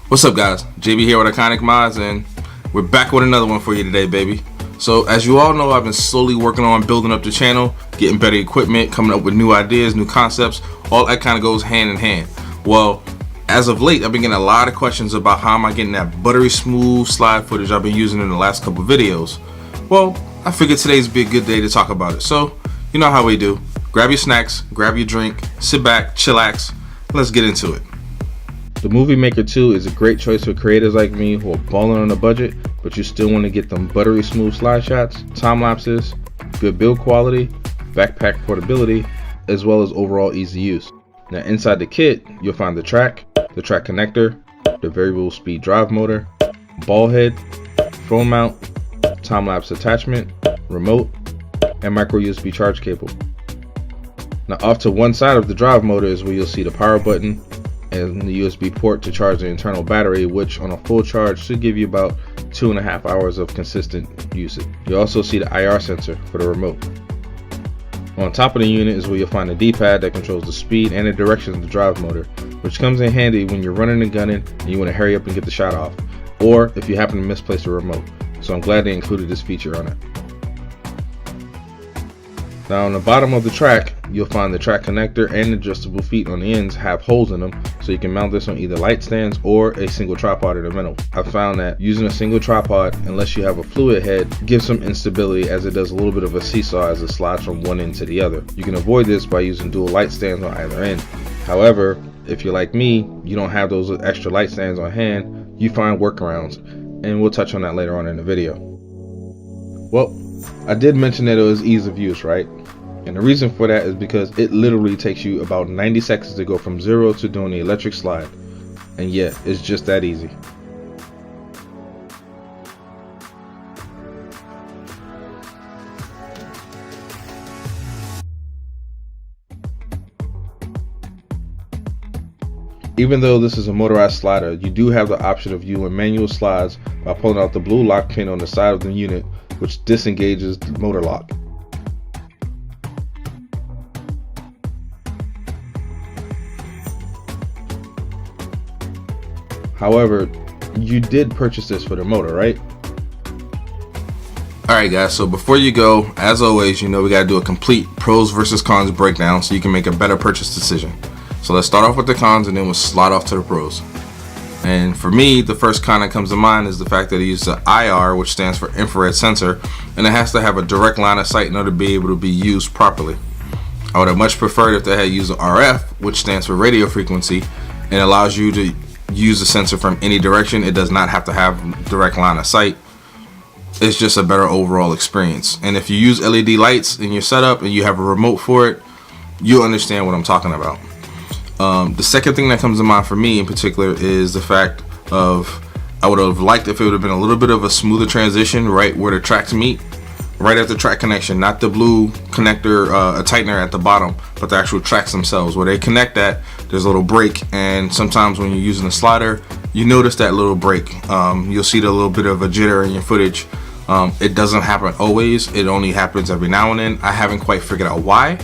What's up, guys? JB here with Iconic Mods, and we're back with another one for you today, baby. So as you all know, I've been slowly working on building up the channel, getting better equipment, coming up with new ideas, new concepts. All that kind of goes hand in hand. Well, as of late, I've been getting a lot of questions about how am I getting that buttery smooth slide footage I've been using in the last couple videos. Well, I figured today's be a good day to talk about it. So, you know how we do. Grab your snacks, grab your drink, sit back, chillax, let's get into it. The Movie Maker 2 is a great choice for creators like me who are balling on a budget, but you still want to get them buttery smooth slide shots, time lapses, good build quality, backpack portability, as well as overall easy use. Now inside the kit, you'll find the track connector, the variable speed drive motor, ball head, phone mount, time lapse attachment, remote, and micro USB charge cable. Now off to one side of the drive motor is where you'll see the power button and the USB port to charge the internal battery, which on a full charge should give you about 2.5 hours of consistent usage. You also see the IR sensor for the remote. On top of the unit is where you'll find the D-pad that controls the speed and the direction of the drive motor, which comes in handy when you're running and gunning and you want to hurry up and get the shot off, or if you happen to misplace a remote. So I'm glad they included this feature on it. Now on the bottom of the track, you'll find the track connector and adjustable feet on the ends have holes in them, so you can mount this on either light stands or a single tripod in the middle. I've found that using a single tripod, unless you have a fluid head, gives some instability as it does a little bit of a seesaw as it slides from one end to the other. You can avoid this by using dual light stands on either end. However, if you're like me, you don't have those extra light stands on hand, you find workarounds, and we'll touch on that later on in the video. Well, I did mention that it was ease of use, right? And the reason for that is because it literally takes you about 90 seconds to go from 0 to doing the electric slide. And yeah, it's just that easy. Even though this is a motorized slider, you do have the option of viewing manual slides by pulling out the blue lock pin on the side of the unit, which disengages the motor lock. However, you did purchase this for the motor, right? Alright guys, so before you go, as always, you know we gotta do a complete pros versus cons breakdown so you can make a better purchase decision. So let's start off with the cons and then we'll slide off to the pros. And for me, the first con that comes to mind is the fact that it uses the IR, which stands for infrared sensor, and it has to have a direct line of sight in order to be able to be used properly. I would have much preferred if they had used the RF, which stands for radio frequency, and allows you to use the sensor from any direction. It does not have to have direct line of sight. It's just a better overall experience. And if you use LED lights in your setup and you have a remote for it, you'll understand what I'm talking about. The second thing that comes to mind for me in particular is the fact of I would have liked if it would have been a little bit of a smoother transition right where the tracks meet, right at the track connection, not the blue connector, a tightener at the bottom, but the actual tracks themselves. Where they connect that, there's a little break, and sometimes when you're using a slider, you notice that little break. You'll see the little bit of a jitter in your footage. It doesn't happen always, it only happens every now and then. I haven't quite figured out why,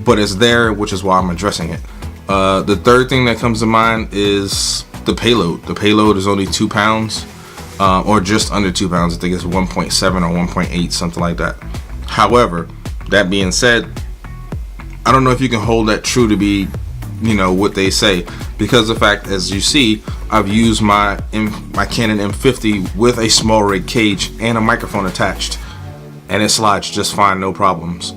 but it's there, which is why I'm addressing it. The third thing that comes to mind is the payload. The payload is only 2 pounds. Or just under 2 pounds. I think it's 1.7 or 1.8, something like that. However, that being said, I don't know if you can hold that true to be, you know, what they say, because the fact, as you see, I've used my Canon M50 with a small rig cage and a microphone attached, and it slides just fine, no problems.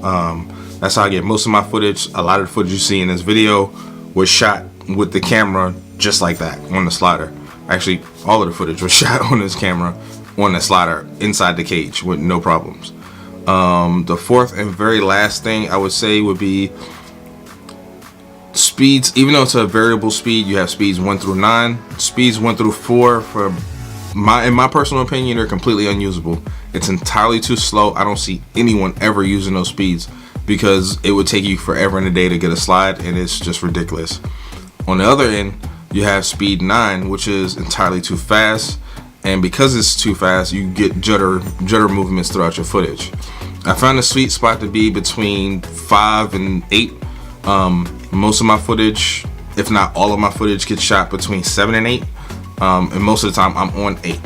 That's how I get most of my footage. A lot of the footage you see in this video was shot with the camera just like that on the slider. Actually, all of the footage was shot on this camera on the slider inside the cage with no problems. The fourth and very last thing I would say would be speeds. Even though it's a variable speed, you have speeds 1 through 9. Speeds 1 through 4, in my personal opinion, are completely unusable. It's entirely too slow. I don't see anyone ever using those speeds because it would take you forever in a day to get a slide, and it's just ridiculous. On the other end, you have speed 9, which is entirely too fast, and because it's too fast, you get judder movements throughout your footage. I found the sweet spot to be between 5 and 8. Most of my footage, if not all of my footage, gets shot between 7 and 8. and most of the time I'm on 8.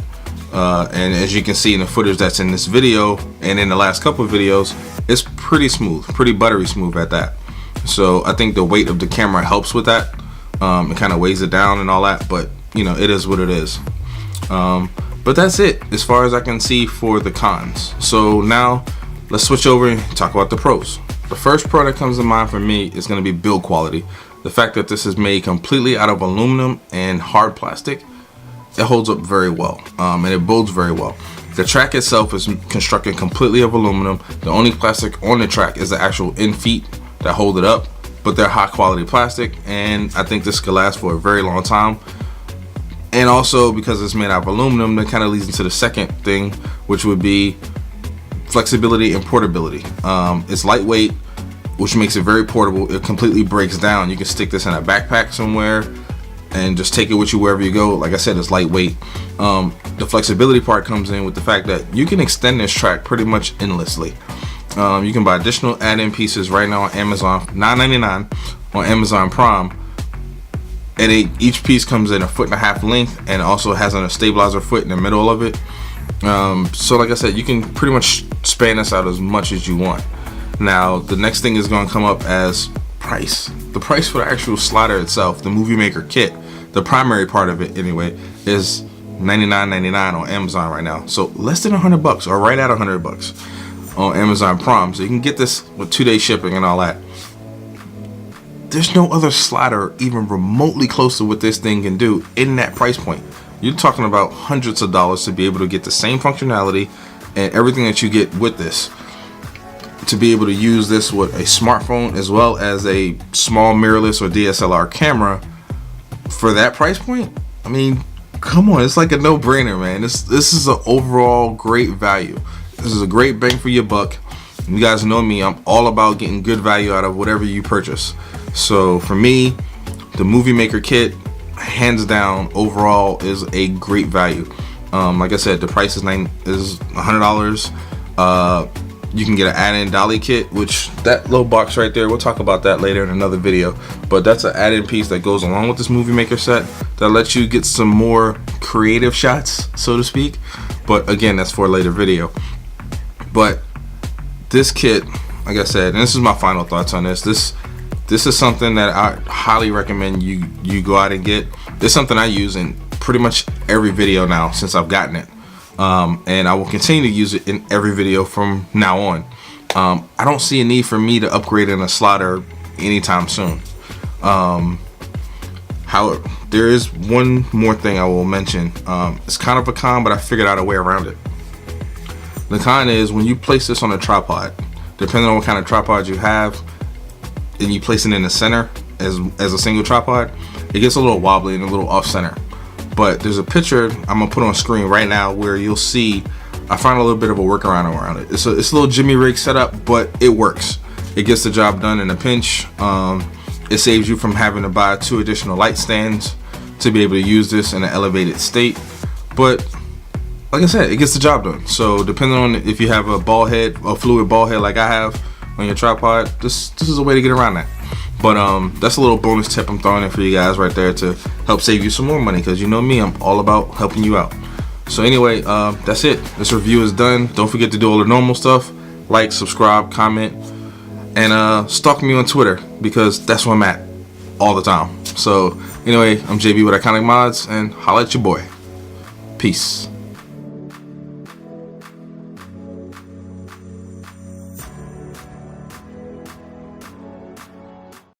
And as you can see in the footage that's in this video and in the last couple of videos, it's pretty smooth, pretty buttery smooth at that. So I think the weight of the camera helps with that. It kind of weighs it down and all that, but you know, it is what it is. But that's it as far as I can see for the cons. So now let's switch over and talk about the pros. The first pro that comes to mind for me is going to be build quality. The fact that this is made completely out of aluminum and hard plastic, it holds up very well, and it builds very well. The track itself is constructed completely of aluminum. The only plastic on the track is the actual end feet that hold it up, but they're high quality plastic, and I think this could last for a very long time. And also because it's made out of aluminum, that kind of leads into the second thing, which would be flexibility and portability. It's lightweight, which makes it very portable. It completely breaks down. You can stick this in a backpack somewhere and just take it with you wherever you go. Like I said, it's lightweight. The flexibility part comes in with the fact that you can extend this track pretty much endlessly. You can buy additional add-in pieces right now on Amazon, $9.99 on Amazon Prime, and each piece comes in 1.5 feet length and also has a stabilizer foot in the middle of it. So like I said, you can pretty much span this out as much as you want. Now the next thing is going to come up as price. The price for the actual slider itself, the Movie Maker kit, the primary part of it anyway, is $99.99 on Amazon right now. So less than $100 or right at $100 on Amazon Prime. So you can get this with 2-day shipping and all that. There's no other slider even remotely close to what this thing can do in that price point. You're talking about hundreds of dollars to be able to get the same functionality and everything that you get with this. To be able to use this with a smartphone as well as a small mirrorless or DSLR camera for that price point, I mean, come on, it's like a no-brainer, man. This is an overall great value. This is a great bang for your buck. You guys know me, I'm all about getting good value out of whatever you purchase. So for me, the Movie Maker kit, hands down, overall is a great value. Like I said, the price is $100. You can get an add-in dolly kit, which that little box right there, we'll talk about that later in another video, but that's an add-in piece that goes along with this Movie Maker set that lets you get some more creative shots, so to speak. But again, that's for a later video. But this kit, like I said, and this is my final thoughts on this, this is something that I highly recommend you go out and get. It's something I use in pretty much every video now since I've gotten it. And I will continue to use it in every video from now on. I don't see a need for me to upgrade in a slider anytime soon. However, there is one more thing I will mention. It's kind of a con, but I figured out a way around it. The con is when you place this on a tripod, depending on what kind of tripod you have, and you place it in the center as a single tripod, it gets a little wobbly and a little off center. But there's a picture I'm gonna put on screen right now where you'll see I found a little bit of a workaround around it. It's a little jimmy rig setup, but it works. It gets the job done in a pinch. It saves you from having to buy 2 additional light stands to be able to use this in an elevated state. But like I said, it gets the job done. So depending on if you have a ball head, a fluid ball head like I have on your tripod, this is a way to get around that. But that's a little bonus tip I'm throwing in for you guys right there to help save you some more money, because you know me, I'm all about helping you out. So anyway, that's it. This review is done. Don't forget to do all the normal stuff, like, subscribe, comment, and stalk me on Twitter, because that's where I'm at all the time. So anyway, I'm JB with Iconic Mods, and holla at your boy. Peace.